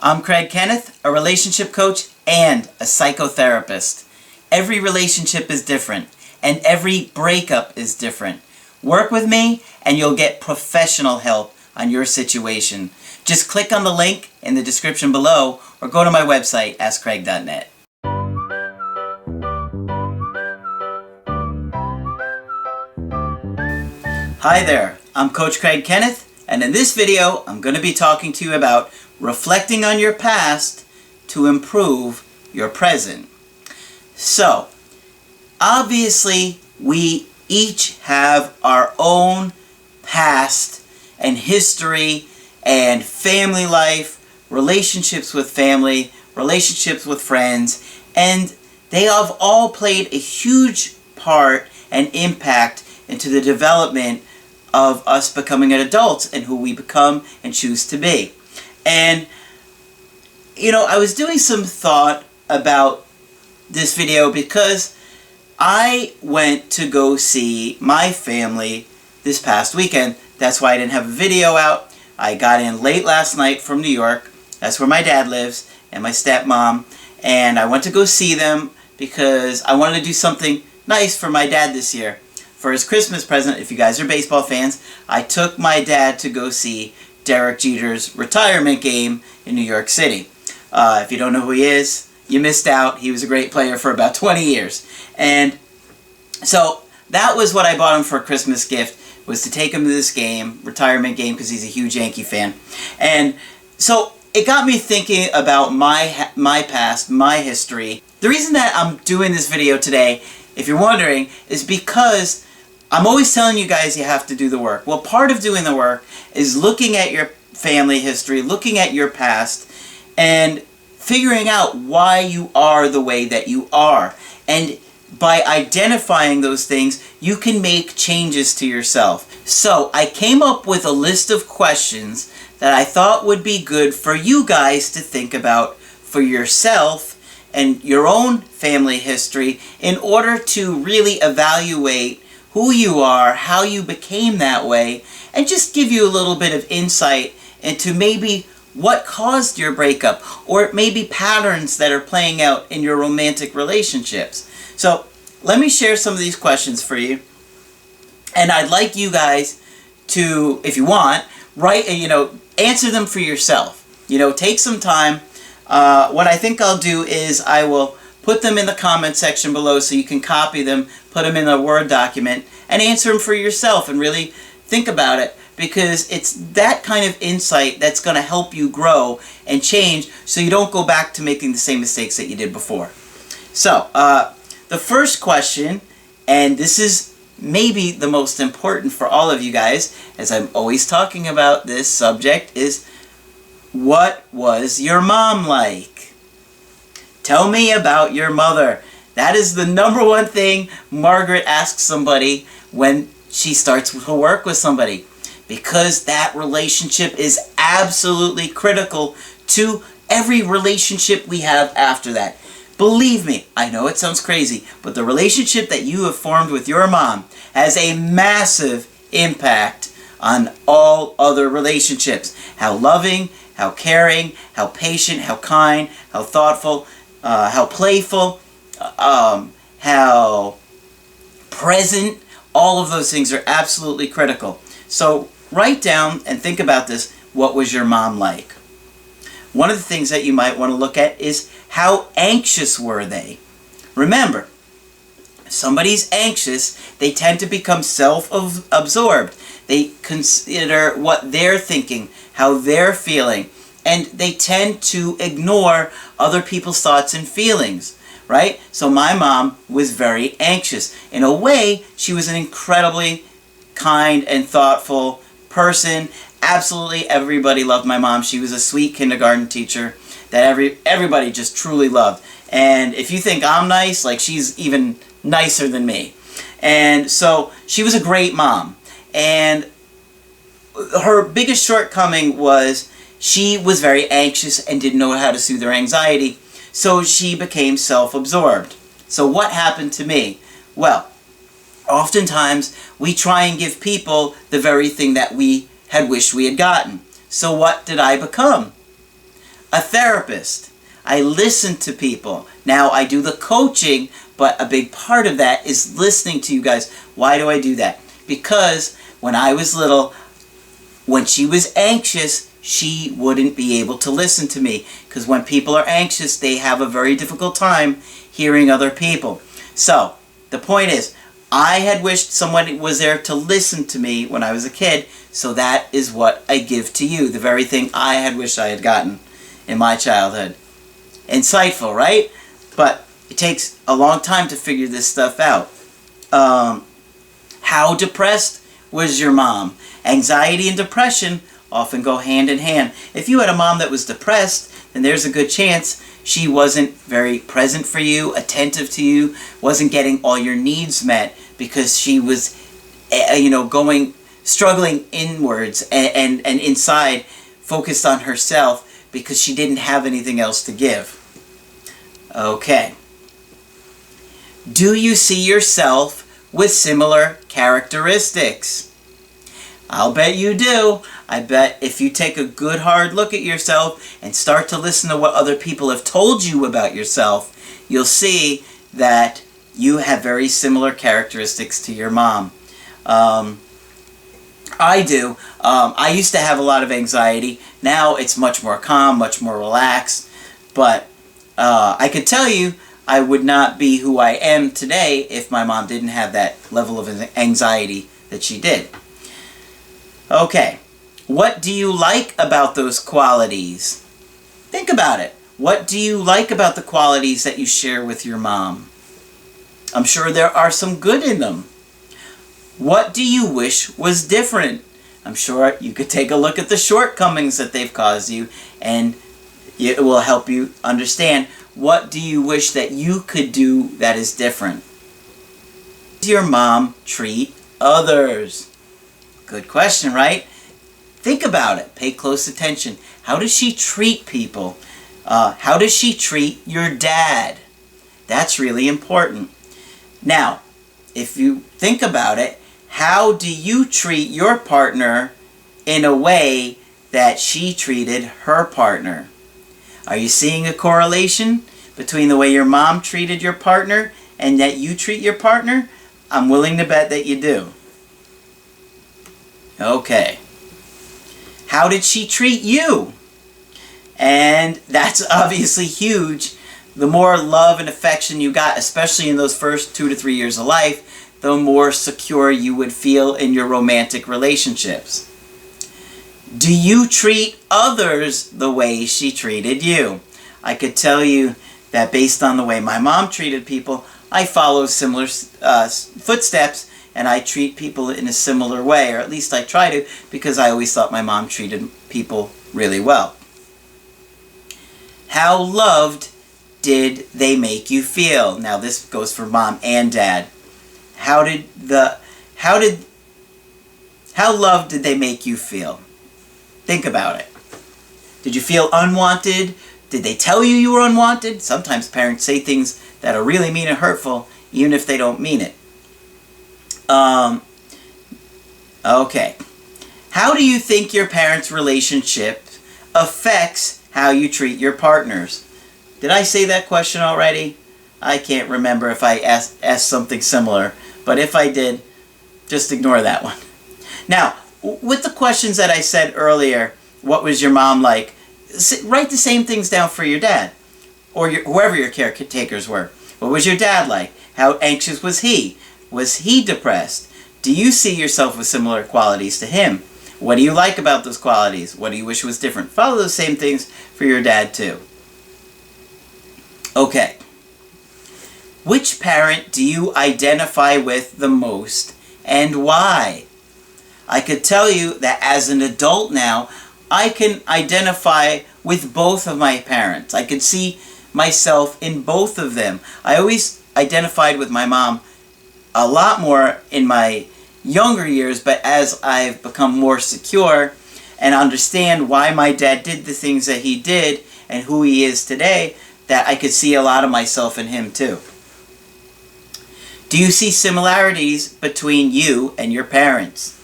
I'm Kenneth, a relationship coach and a psychotherapist. Every relationship is different, and every breakup is different. Work with me, and you'll get professional help on your situation. Just click on the link in the description below, or go to my website, askcraig.net. Hi there, I'm Coach Kenneth, and in this video, I'm going to be talking to you about reflecting on your past to improve your present. So, obviously, we each have our own past and history and family life, relationships with family, relationships with friends, and they have all played a huge part and impact into the development of us becoming an adult and who we become and choose to be. And, I was doing some thought about this video because I went to go see my family this past weekend. That's why I didn't have a video out. I got in late last night from New York. That's where my dad lives and my stepmom. And I went to go see them because I wanted to do something nice for my dad this year. For his Christmas present, if you guys are baseball fans, I took my dad to go see Derek Jeter's retirement game in New York City. If you don't know who he is, you missed out. He was a great player for about 20 years. And so that was what I bought him for a Christmas gift, was to take him to this game, retirement game, because he's a huge Yankee fan. And so it got me thinking about my past, my history. The reason that I'm doing this video today, if you're wondering, is because I'm always telling you guys you have to do the work. Well, part of doing the work is looking at your family history, looking at your past, and figuring out why you are the way that you are. And by identifying those things, you can make changes to yourself. So I came up with a list of questions that I thought would be good for you guys to think about for yourself and your own family history in order to really evaluate who you are, how you became that way, and just give you a little bit of insight into maybe what caused your breakup, or maybe patterns that are playing out in your romantic relationships. So let me share some of these questions for you, and I'd like you guys to, if you want, answer them for yourself. Take some time. What I think I'll do is I will put them in the comment section below so you can copy them, put them in a Word document, and answer them for yourself and really think about it, because it's that kind of insight that's going to help you grow and change so you don't go back to making the same mistakes that you did before. So, the first question, and this is maybe the most important for all of you guys, as I'm always talking about this subject, is what was your mom like? Tell me about your mother. That is the number one thing Margaret asks somebody when she starts to work with somebody, because that relationship is absolutely critical to every relationship we have after that. Believe me, I know it sounds crazy, but the relationship that you have formed with your mom has a massive impact on all other relationships. How loving, how caring, how patient, how kind, how thoughtful, how playful, how present. All of those things are absolutely critical. So write down and think about this. What was your mom like? One of the things that you might want to look at is how anxious were they? Remember, if somebody's anxious, they tend to become self-absorbed. They consider what they're thinking, how they're feeling, and they tend to ignore other people's thoughts and feelings. Right? So my mom was very anxious. In a way, she was an incredibly kind and thoughtful person. Absolutely everybody loved my mom. She was a sweet kindergarten teacher that everybody just truly loved. And if you think I'm nice, she's even nicer than me. And so she was a great mom. And her biggest shortcoming was she was very anxious and didn't know how to soothe her anxiety. So she became self-absorbed. So what happened to me? Well, oftentimes we try and give people the very thing that we had wished we had gotten. So what did I become? a therapist. I listen to people. Now I do the coaching, but a big part of that is listening to you guys. Why do I do that? Because when I was little, when she was anxious, she wouldn't be able to listen to me. Because when people are anxious, they have a very difficult time hearing other people. So, the point is, I had wished someone was there to listen to me when I was a kid, so that is what I give to you. The very thing I had wished I had gotten in my childhood. Insightful, right? But it takes a long time to figure this stuff out. How depressed was your mom? Anxiety and depression often go hand in hand. If you had a mom that was depressed, then there's a good chance she wasn't very present for you, attentive to you, wasn't getting all your needs met because she was, struggling inwards and inside, focused on herself because she didn't have anything else to give. Okay. Do you see yourself with similar characteristics? I'll bet you do. I bet if you take a good hard look at yourself and start to listen to what other people have told you about yourself, you'll see that you have very similar characteristics to your mom. I do. I used to have a lot of anxiety. Now it's much more calm, much more relaxed. But I could tell you I would not be who I am today if my mom didn't have that level of anxiety that she did. Okay, what do you like about those qualities? Think about it. What do you like about the qualities that you share with your mom? I'm sure there are some good in them. What do you wish was different? I'm sure you could take a look at the shortcomings that they've caused you, and it will help you understand what do you wish that you could do that is different. How does your mom treat others? Good question, right? Think about it. Pay close attention. How does she treat people? How does she treat your dad? That's really important. Now, if you think about it, how do you treat your partner in a way that she treated her partner? Are you seeing a correlation between the way your mom treated your partner and that you treat your partner? I'm willing to bet that you do. Okay. How did she treat you? And that's obviously huge. The more love and affection you got, especially in those first 2 to 3 years of life, the more secure you would feel in your romantic relationships. Do you treat others the way she treated you? I could tell you that based on the way my mom treated people, I follow similar footsteps, and I treat people in a similar way, or at least I try to, because I always thought my mom treated people really well. How loved did they make you feel? Now this goes for mom and dad. How loved did they make you feel? Think about it. Did you feel unwanted? Did they tell you you were unwanted? Sometimes parents say things that are really mean and hurtful, even if they don't mean it. Okay. How do you think your parents' relationship affects how you treat your partners? Did I say that question already? I can't remember if I asked something similar, but if I did, just ignore that one. Now, with the questions that I said earlier, what was your mom like? Write the same things down for your dad, or whoever your caretakers were. What was your dad like? How anxious was he? Was he depressed? Do you see yourself with similar qualities to him? What do you like about those qualities? What do you wish was different? Follow those same things for your dad too. Okay. Which parent do you identify with the most and why? I could tell you that as an adult now, I can identify with both of my parents. I could see myself in both of them. I always identified with my mom a lot more in my younger years, but as I've become more secure and understand why my dad did the things that he did and who he is today, that I could see a lot of myself in him too. Do you see similarities between you and your parents?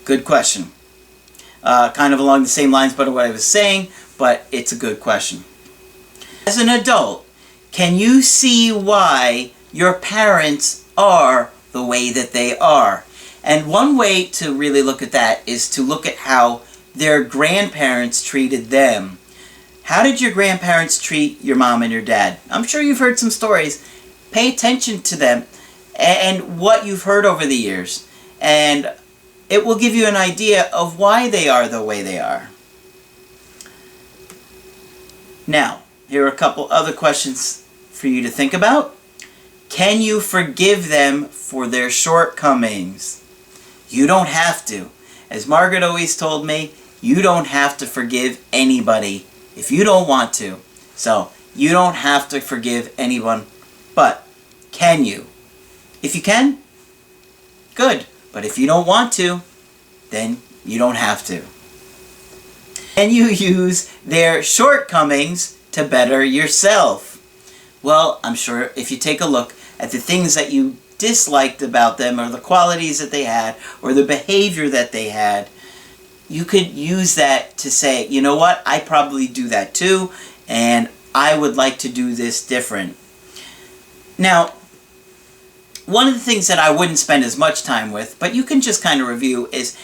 Good question. kind of along the same lines but what I was saying, but it's a good question. As an adult, can you see why your parents are the way that they are? And one way to really look at that is to look at how their grandparents treated them. How did your grandparents treat your mom and your dad? I'm sure you've heard some stories. Pay attention to them and what you've heard over the years. And it will give you an idea of why they are the way they are. Now, here are a couple other questions for you to think about. Can you forgive them for their shortcomings? You don't have to. As Margaret always told me, you don't have to forgive anybody if you don't want to. So, you don't have to forgive anyone, but can you? If you can, good. But if you don't want to, then you don't have to. Can you use their shortcomings to better yourself? Well, I'm sure if you take a look at the things that you disliked about them, or the qualities that they had, or the behavior that they had, you could use that to say, you know what, I probably do that too, and I would like to do this different. Now, one of the things that I wouldn't spend as much time with, but you can just kind of review, is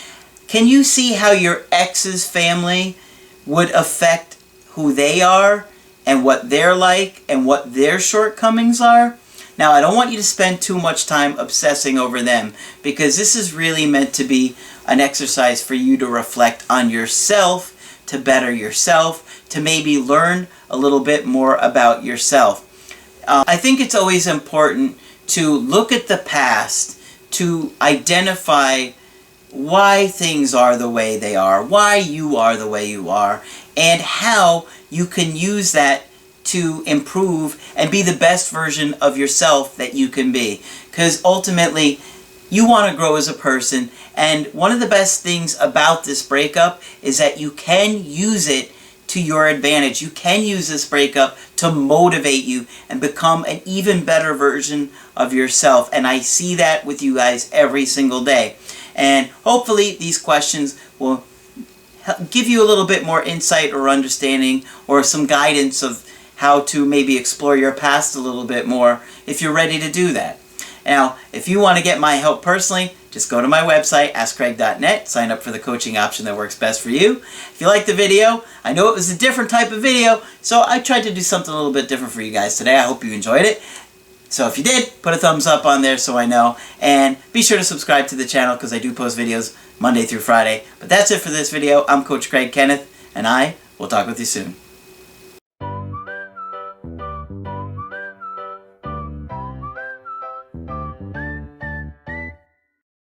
can you see how your ex's family would affect who they are and what they're like and what their shortcomings are? Now, I don't want you to spend too much time obsessing over them, because this is really meant to be an exercise for you to reflect on yourself, to better yourself, to maybe learn a little bit more about yourself. I think it's always important to look at the past, to identify why things are the way they are, why you are the way you are, and how you can use that to improve and be the best version of yourself that you can be. Because ultimately, you want to grow as a person, and one of the best things about this breakup is that you can use it to your advantage. You can use this breakup to motivate you and become an even better version of yourself. And I see that with you guys every single day. And hopefully these questions will give you a little bit more insight or understanding, or some guidance of how to maybe explore your past a little bit more if you're ready to do that. Now, if you want to get my help personally, just go to my website, askcraig.net, sign up for the coaching option that works best for you. If you liked the video, I know it was a different type of video, so I tried to do something a little bit different for you guys today. I hope you enjoyed it. So if you did, put a thumbs up on there so I know. And be sure to subscribe to the channel, because I do post videos Monday through Friday. But that's it for this video. I'm Coach Craig Kenneth, and I will talk with you soon.